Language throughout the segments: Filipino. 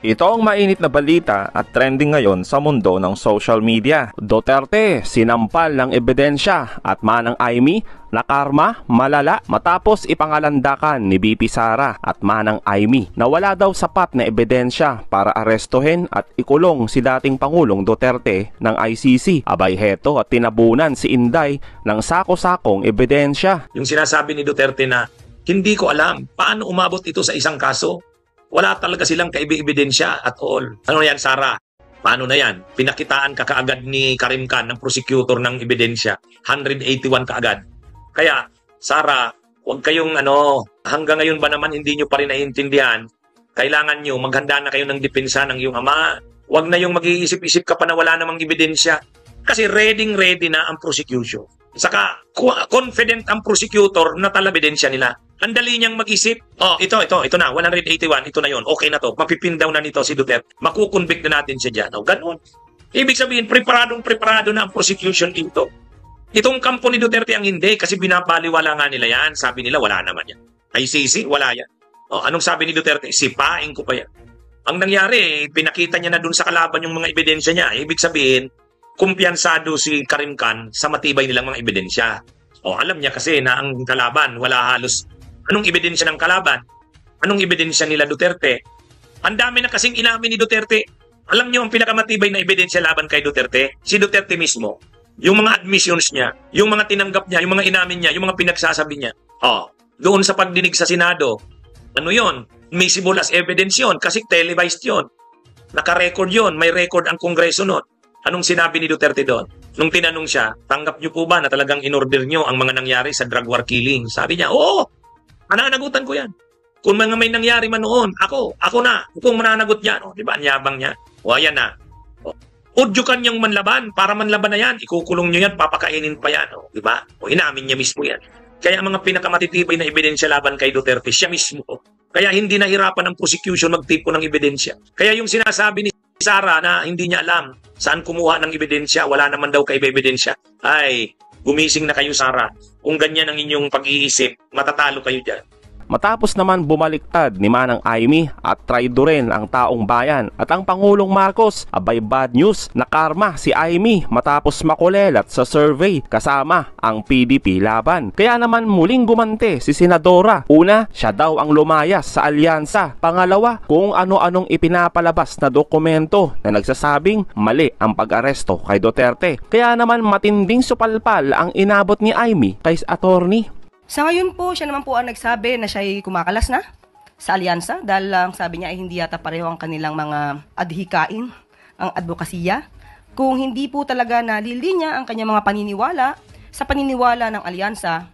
Ito ang mainit na balita at trending ngayon sa mundo ng social media. Duterte, sinampal ng ebidensya at Manang Aimee, nakarma, malala matapos ipangalandakan ni BP Sara at Manang Aimee na wala daw sapat na ebidensya para arestuhin at ikulong si dating Pangulong Duterte ng ICC. Abay heto at tinabunan si Inday ng sako-sakong ebidensya. Yung sinasabi ni Duterte na hindi ko alam paano umabot ito sa isang kaso. Wala talaga silang kaibig-ebidensya at all. Ano na yan, Sara? Paano na yan? Pinakitaan ka kaagad ni Karim Khan ng prosecutor ng ebidensya. 181 kaagad. Kaya, Sara, huwag kayong hanggang ngayon ba naman hindi nyo pa rin naiintindihan? Kailangan nyo, maghanda na kayo ng depensa ng iyong ama. Huwag na yung mag-iisip-isip ka pa na wala namang ebidensya. Kasi ready na ang prosecution. Saka, confident ang prosecutor na talaga ebidensya nila. Ang dali niyang mag-isip, ito na, 181, ito na yon, okay na to, mapipindaw na nito si Duterte, makukonvict na natin siya dyan. Ganon. Ibig sabihin, preparado na ang prosecution dito. Itong kampo ni Duterte ang hindi, kasi binabaliwala nga nila yan. Sabi nila, wala naman yan. ICC, wala yan. Anong sabi ni Duterte? Sipain ko pa yan. Ang nangyari, pinakita niya na dun sa kalaban yung mga ebidensya niya. Ibig sabihin, kumpiyansado si Karim Khan sa matibay nilang mga ebidensya. Alam niya kasi na ang kalaban, wala halos. Anong ebidensya ng kalaban? Anong ebidensya nila Duterte? Ang dami na kasing inamin ni Duterte. Alam niyo ang pinakamatibay na ebidensya laban kay Duterte? Si Duterte mismo. Yung mga admissions niya, yung mga tinanggap niya, yung mga inamin niya, yung mga pinagsasabi niya. Doon sa pagdinig sa Senado, ano yon? Admissible as evidence yon kasi televised yon. Naka-record yon, may record ang Kongreso noon. Anong sinabi ni Duterte doon? Nung tinanong siya, tanggap niyo po ba na talagang inorder niyo ang mga nangyari sa drug war killing? Sabi niya, oo. Mananagutan ko yan. Kung mga may nangyari man noon, ako na. Kung mananagot yan, di ba? Ang yabang niya. Ayan na. Udyukan niyang manlaban. Para manlaban na yan, ikukulong niyo yan, papakainin pa yan. Di ba? Inamin niya mismo yan. Kaya ang mga pinakamatitibay na ebidensya laban kay Duterte, siya mismo. Kaya hindi nahirapan ng prosecution magtipo ng ebidensya. Kaya yung sinasabi ni Sara na hindi niya alam saan kumuha ng ebidensya, wala naman daw kay ebidensya. Ay, gumising na kayo, Sara. Kung ganyan ang inyong pag-iisip, matatalo kayo dyan. Matapos naman bumaliktad ni Manang Aimee at traidorin ang taong bayan at ang Pangulong Marcos, abay bad news, nakarma si Aimee matapos makulelat sa survey kasama ang PDP laban. Kaya naman muling gumante si Senadora. Una, siya daw ang lumayas sa alyansa. Pangalawa, kung ano-anong ipinapalabas na dokumento na nagsasabing mali ang pag-aresto kay Duterte. Kaya naman matinding supalpal ang inabot ni Aimee kay attorney. Sa ngayon po, siya naman po ang nagsabi na siya ay kumakalas na sa alyansa dahil lang sabi niya ay hindi yata pareho ang kanilang mga adhikain, ang advokasya. Kung hindi po talaga nalilinya ang kanyang mga paniniwala sa paniniwala ng alyansa,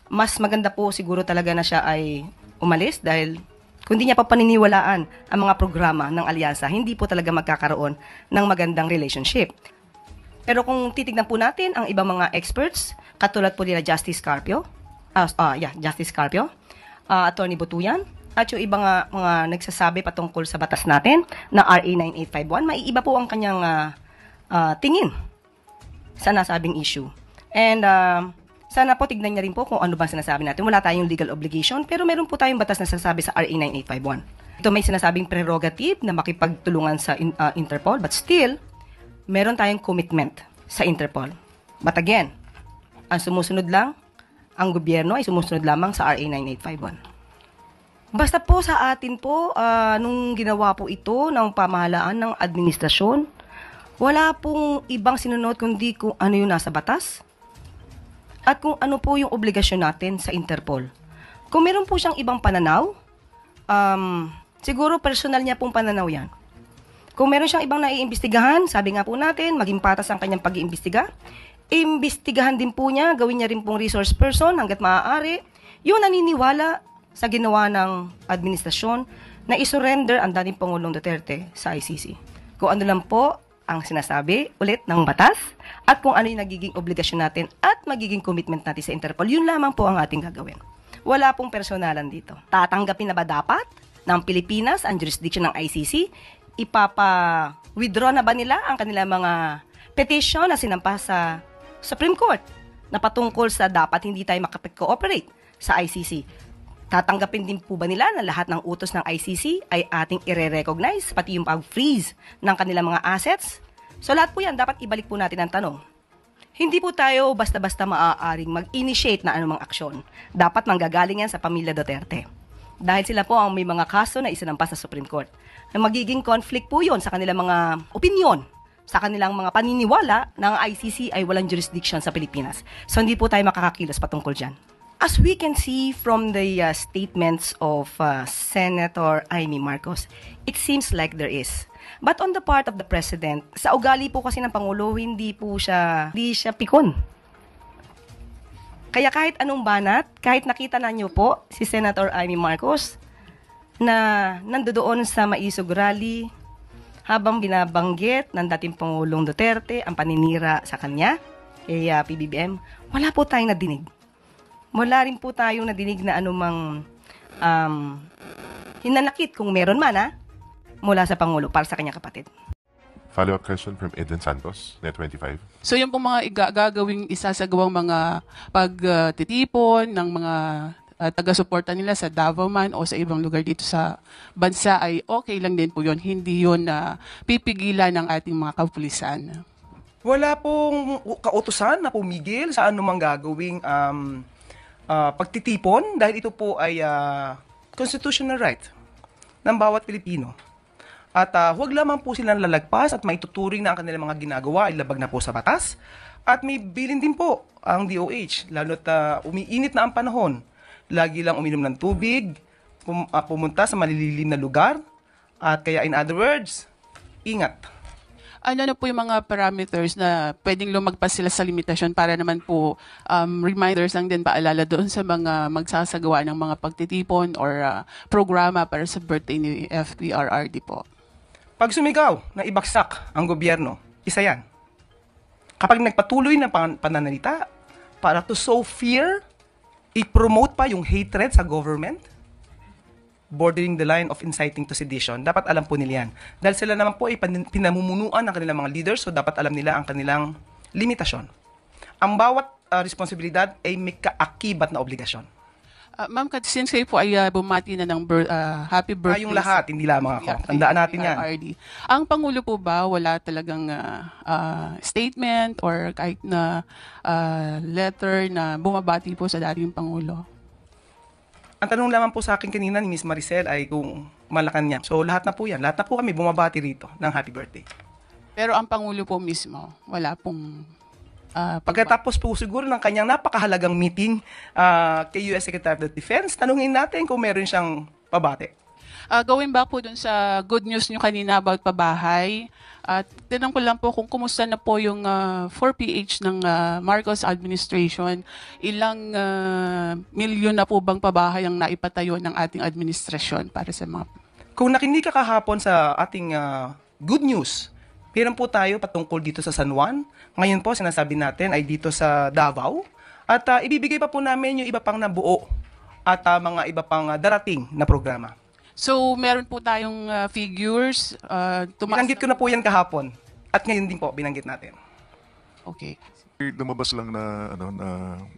mas maganda po siguro talaga na siya ay umalis dahil kung hindi niya pa paniniwalaan ang mga programa ng alyansa, hindi po talaga magkakaroon ng magandang relationship. Pero kung titignan po natin ang ibang mga experts, katulad po nila Justice Carpio, Attorney Butuyan, at yung ibang mga nagsasabi patungkol sa batas natin na RA 9851, maiiba po ang kanyang tingin sa nasabing issue. And sana po tignan niya rin po kung ano ba sinasabi natin. Wala tayong legal obligation, pero meron po tayong batas na sinasabi sa RA 9851. Ito may sinasabing prerogative na makipagtulungan sa Interpol, but still, meron tayong commitment sa Interpol. But again, ang sumusunod lang, ang gobyerno ay sumusunod lamang sa RA 9851. Basta po sa atin po, nung ginawa po ito ng pamahalaan ng administrasyon, wala pong ibang sinunod kundi kung ano yung nasa batas at kung ano po yung obligasyon natin sa Interpol. Kung meron po siyang ibang pananaw, siguro personal niya pong pananaw yan. Kung meron siyang ibang naiimbestigahan, sabi nga po natin, maging patas ang kanyang pag-iimbestiga, imbestigahan din po niya, gawin niya rin pong resource person hanggat maaari, yung naniniwala sa ginawa ng administrasyon na isurrender ang dating Pangulong Duterte sa ICC. Kung ano lang po ang sinasabi ulit ng batas at kung ano yung nagiging obligasyon natin at magiging commitment natin sa Interpol, yun lamang po ang ating gagawin. Wala pong personalan dito. Tatanggapin na ba dapat ng Pilipinas ang jurisdiction ng ICC? Ipapa-withdraw na ba nila ang kanilang mga petition na sinampa sa Supreme Court na patungkol sa dapat hindi tayo makapag-cooperate sa ICC? Tatanggapin din po ba nila na lahat ng utos ng ICC ay ating ire-recognize, pati yung pag-freeze ng kanilang mga assets? So lahat po yan, dapat ibalik po natin ang tanong. Hindi po tayo basta-basta maaaring mag-initiate na anumang aksyon. Dapat manggagaling yan sa pamilya Duterte. Dahil sila po ang may mga kaso na isinampas sa Supreme Court. Na magiging conflict po yon sa kanilang mga opinion, sa kanilang mga paniniwala na ang ICC ay walang jurisdiction sa Pilipinas. So hindi po tayo makakakilos patungkol dyan. As we can see from the statements of Senator Amy Marcos, it seems like there is. But on the part of the President, sa ugali po kasi ng Pangulo, hindi siya pikon. Kaya kahit anong banat, kahit nakita na niyo po si Senator Amy Marcos na nandoon sa Maisog Rally habang binabanggit ng dating Pangulong Duterte ang paninira sa kanya, kay PBBM, wala po tayong nadinig. Wala rin po tayong nadinig na anumang hinanakit kung meron man mula sa Pangulo para sa kanyang kapatid. Follow-up question from Eden Santos, Net25. So yung pong mga gagawing isasagawang mga pagtitipon ng mga taga-suporta nila sa Davao man o sa ibang lugar dito sa bansa ay okay lang din po yun. Hindi yun pipigilan ng ating mga kapulisan. Wala pong kautusan na pumigil sa anumang gagawing pagtitipon dahil ito po ay constitutional right ng bawat Pilipino. At huwag lamang po silang lalagpas at maituturing na ang kanilang mga ginagawa ay labag na po sa batas. At may bilin din po ang DOH, lalo't umiinit na ang panahon. Lagi lang uminom ng tubig, pumunta sa malililim na lugar, at kaya in other words, ingat. Ano na po yung mga parameters na pwedeng lumagpas sila sa limitasyon para naman po reminders lang din paalala doon sa mga magsasagawa ng mga pagtitipon or programa para sa birthday ni FPRRD po? Pag sumigaw na ibagsak ang gobyerno, isa yan. Kapag nagpatuloy ng pananalita para to sow fear, i-promote pa yung hatred sa government, bordering the line of inciting to sedition, dapat alam po nila yan. Dahil sila naman po ay pinamumunuan ng kanilang mga leaders, so dapat alam nila ang kanilang limitasyon. Ang bawat responsibilidad ay may kaakibat na obligasyon. Ma'am, since kayo po ay bumati na ng happy birthday. Yung lahat, hindi lamang ako. Tandaan natin yan. RD. Ang Pangulo po ba, wala talagang statement or kahit na letter na bumabati po sa dating Pangulo? Ang tanong lamang po sa akin kanina ni Ms. Maricel ay kung Malacanang. So lahat na po yan. Lahat na po kami bumabati rito ng happy birthday. Pero ang Pangulo po mismo, wala pong pagkatapos po siguro ng kanyang napakahalagang meeting kay US Secretary of Defense, tanungin natin kung meron siyang pabati. Going back po dun sa good news nyo kanina about pabahay, tinanong ko lang po kung kumusta na po yung 4PH ng Marcos administration. Ilang milyon na po bang pabahay ang naipatayo ng ating administrasyon para sa mga... Kung nakinig ka kahapon sa ating good news, meron po tayo patungkol dito sa San Juan. Ngayon po, sinasabi natin ay dito sa Davao. At ibibigay pa po namin yung iba pang nabuo at mga iba pang darating na programa. So, meron po tayong figures. Binanggit ko na po yan kahapon. At ngayon din po, binanggit natin. Okay. Lumabas lang na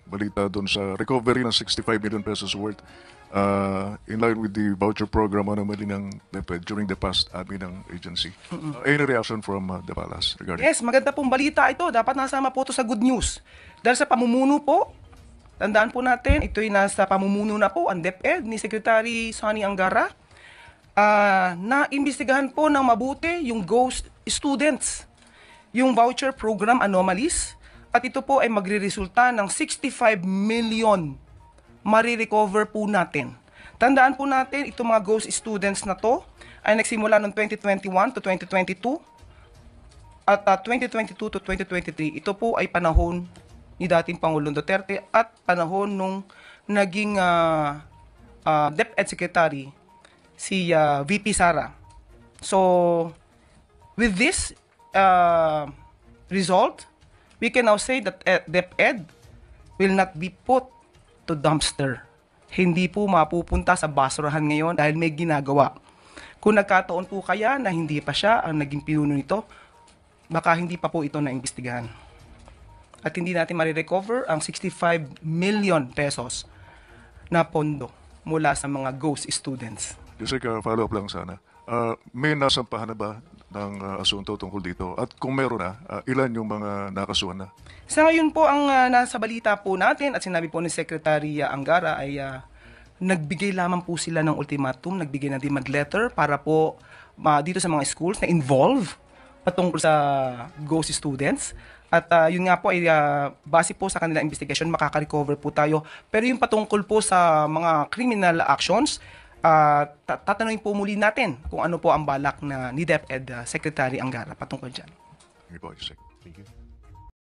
balita doon sa recovery ng 65 million pesos worth in line with the voucher program ng DepEd during the past admin ng agency. Any reaction from the Palace regarding? Yes, maganda pong balita ito. Dapat nasama po ito sa good news. Dahil sa pamumuno po, tandaan po natin, ito'y nasa pamumuno na po ang DepEd ni Secretary Sonny Angara. Na-imbestigahan po ng mabuti yung ghost students, yung voucher program anomalies, at ito po ay magre-resulta ng 65 million marirecover po natin. Tandaan po natin, itong mga ghost students na to ay nagsimula noong 2021 to 2022 at 2022 to 2023. Ito po ay panahon ni dating Pangulong Duterte at panahon nung naging DepEd Secretary si VP Sara. So, with this result, we can now say that DepEd will not be put to dumpster. Hindi po mapupunta sa basurahan ngayon dahil may ginagawa. Kung nagkataon po kaya na hindi pa siya ang naging pinuno nito, baka hindi pa po ito naimbestigahan. At hindi natin marirecover ang 65 million pesos na pondo mula sa mga ghost students. Yusek, follow-up lang sana. May nasampahan na ba ng asunto tungkol dito? At kung meron na, ilan yung mga nakasuhan na? Sa ngayon po, ang nasa balita po natin at sinabi po ni Secretary Angara ay nagbigay lamang po sila ng ultimatum, nagbigay ng demand letter para po dito sa mga schools na involve patungkol sa ghost students. At yun nga po ay base po sa kanilang investigation, makaka-recover po tayo. Pero yung patungkol po sa mga criminal actions, tatanungin po muli natin kung ano po ang balak na ni DepEd Secretary Angara patungkol dyan. Sige po, Yusek. Thank you.